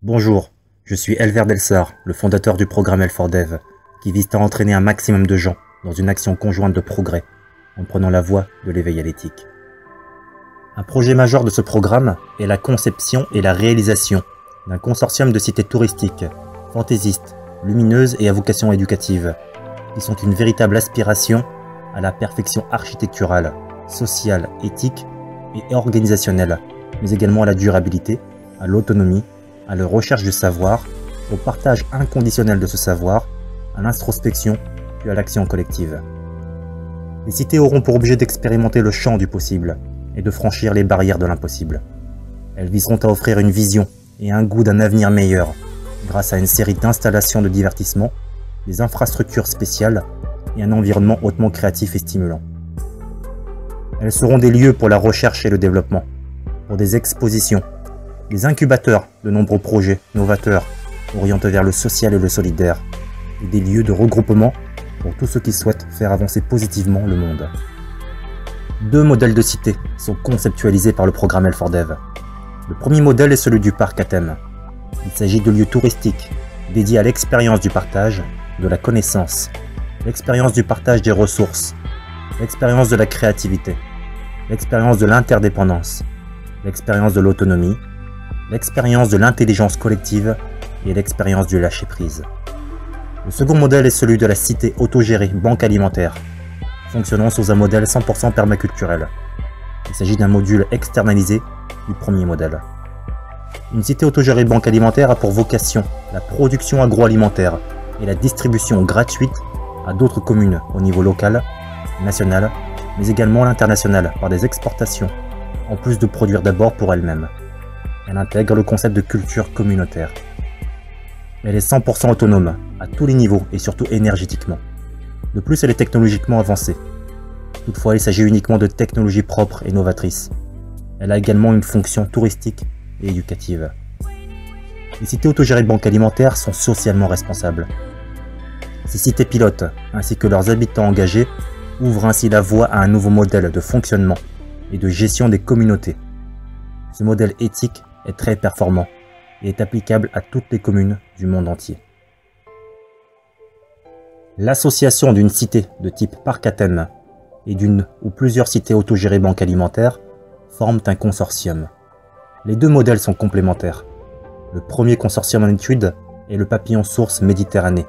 Bonjour, je suis Elver Delsar, le fondateur du programme L4Dev, qui vise à entraîner un maximum de gens dans une action conjointe de progrès, en prenant la voie de l'éveil à l'éthique. Un projet majeur de ce programme est la conception et la réalisation d'un consortium de cités touristiques, fantaisistes, lumineuses et à vocation éducative, qui sont une véritable aspiration à la perfection architecturale, sociale, éthique et organisationnelle, mais également à la durabilité, à l'autonomie, à la recherche du savoir, au partage inconditionnel de ce savoir, à l'introspection, puis à l'action collective. Les cités auront pour objet d'expérimenter le champ du possible et de franchir les barrières de l'impossible. Elles viseront à offrir une vision et un goût d'un avenir meilleur, grâce à une série d'installations de divertissement, des infrastructures spéciales et un environnement hautement créatif et stimulant. Elles seront des lieux pour la recherche et le développement, pour des expositions, des incubateurs de nombreux projets novateurs orientés vers le social et le solidaire, et des lieux de regroupement pour tous ceux qui souhaitent faire avancer positivement le monde. Deux modèles de cités sont conceptualisés par le programme L4Dev. Le premier modèle est celui du parc à thème. Il s'agit de lieux touristiques dédiés à l'expérience du partage, de la connaissance, l'expérience du partage des ressources, l'expérience de la créativité, l'expérience de l'interdépendance, l'expérience de l'autonomie, l'expérience de l'intelligence collective et l'expérience du lâcher-prise. Le second modèle est celui de la cité autogérée banque alimentaire, fonctionnant sous un modèle 100% permaculturel. Il s'agit d'un module externalisé du premier modèle. Une cité autogérée banque alimentaire a pour vocation la production agroalimentaire et la distribution gratuite à d'autres communes au niveau local, national, mais également à l'international par des exportations, en plus de produire d'abord pour elle-même. Elle intègre le concept de culture communautaire. Elle est 100% autonome, à tous les niveaux et surtout énergétiquement. De plus, elle est technologiquement avancée. Toutefois, il s'agit uniquement de technologies propres et novatrices. Elle a également une fonction touristique et éducative. Les cités autogérées de banques alimentaires sont socialement responsables. Ces cités pilotes, ainsi que leurs habitants engagés, ouvrent ainsi la voie à un nouveau modèle de fonctionnement et de gestion des communautés. Ce modèle éthique est très performant et est applicable à toutes les communes du monde entier. L'association d'une cité de type parc à thème et d'une ou plusieurs cités autogérées banques alimentaires forment un consortium. Les deux modèles sont complémentaires. Le premier consortium en étude est le Papillon Source Méditerranée.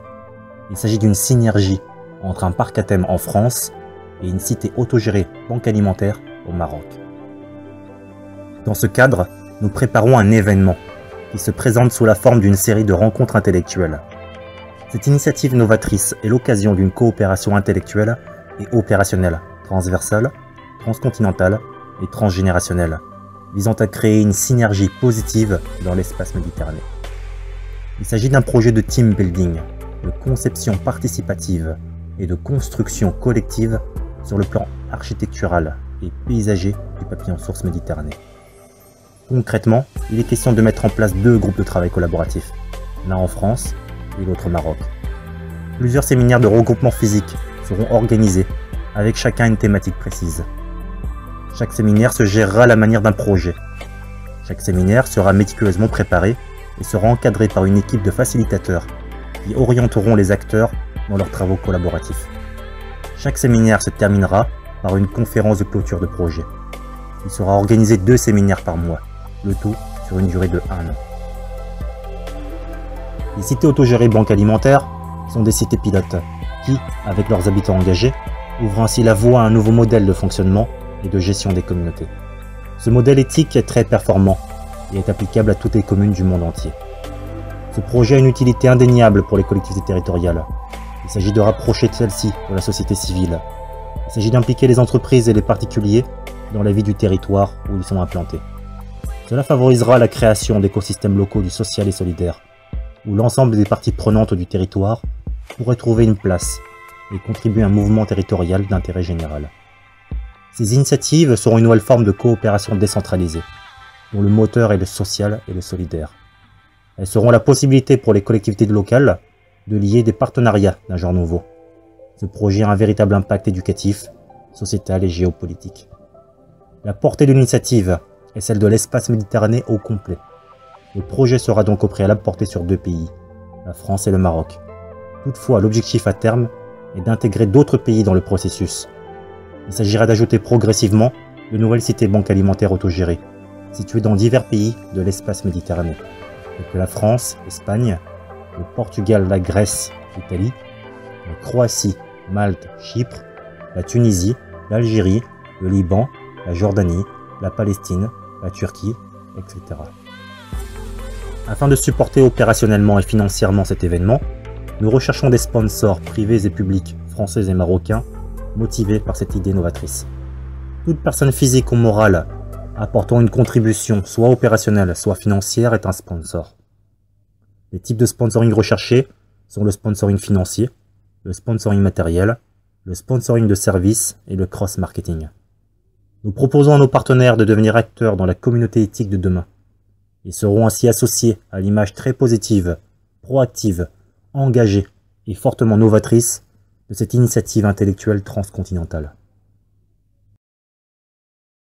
Il s'agit d'une synergie entre un parc à thème en France et une cité autogérée banque alimentaire au Maroc. Dans ce cadre, nous préparons un événement qui se présente sous la forme d'une série de rencontres intellectuelles. Cette initiative novatrice est l'occasion d'une coopération intellectuelle et opérationnelle, transversale, transcontinentale et transgénérationnelle, visant à créer une synergie positive dans l'espace méditerranéen. Il s'agit d'un projet de team building, de conception participative et de construction collective sur le plan architectural et paysager du Papillon Source Méditerranée. Concrètement, il est question de mettre en place deux groupes de travail collaboratifs, l'un en France et l'autre au Maroc. Plusieurs séminaires de regroupement physique seront organisés, avec chacun une thématique précise. Chaque séminaire se gérera à la manière d'un projet. Chaque séminaire sera méticuleusement préparé et sera encadré par une équipe de facilitateurs qui orienteront les acteurs dans leurs travaux collaboratifs. Chaque séminaire se terminera par une conférence de clôture de projet. Il sera organisé 2 séminaires par mois, le tout sur une durée de 1 an. Les cités autogérées banques alimentaires sont des cités pilotes qui, avec leurs habitants engagés, ouvrent ainsi la voie à un nouveau modèle de fonctionnement et de gestion des communautés. Ce modèle éthique est très performant et est applicable à toutes les communes du monde entier. Ce projet a une utilité indéniable pour les collectivités territoriales. Il s'agit de rapprocher celles-ci de la société civile. Il s'agit d'impliquer les entreprises et les particuliers dans la vie du territoire où ils sont implantés. Cela favorisera la création d'écosystèmes locaux du social et solidaire, où l'ensemble des parties prenantes du territoire pourraient trouver une place et contribuer à un mouvement territorial d'intérêt général. Ces initiatives seront une nouvelle forme de coopération décentralisée, dont le moteur est le social et le solidaire. Elles seront la possibilité pour les collectivités locales de lier des partenariats d'un genre nouveau. Ce projet a un véritable impact éducatif, sociétal et géopolitique. La portée de l'initiative est celle de l'espace méditerranéen au complet. Le projet sera donc au préalable porté sur 2 pays, la France et le Maroc. Toutefois, l'objectif à terme est d'intégrer d'autres pays dans le processus. Il s'agira d'ajouter progressivement de nouvelles cités-banques alimentaires autogérées, situées dans divers pays de l'espace méditerranéen, tels que la France, l'Espagne, le Portugal, la Grèce, l'Italie, la Croatie, Malte, Chypre, la Tunisie, l'Algérie, le Liban, la Jordanie, la Palestine, la Turquie, etc. Afin de supporter opérationnellement et financièrement cet événement, nous recherchons des sponsors privés et publics, français et marocains, motivés par cette idée novatrice. Toute personne physique ou morale apportant une contribution soit opérationnelle, soit financière est un sponsor. Les types de sponsoring recherchés sont le sponsoring financier, le sponsoring matériel, le sponsoring de services et le cross-marketing. Nous proposons à nos partenaires de devenir acteurs dans la communauté éthique de demain. Ils seront ainsi associés à l'image très positive, proactive, engagée et fortement novatrice de cette initiative intellectuelle transcontinentale.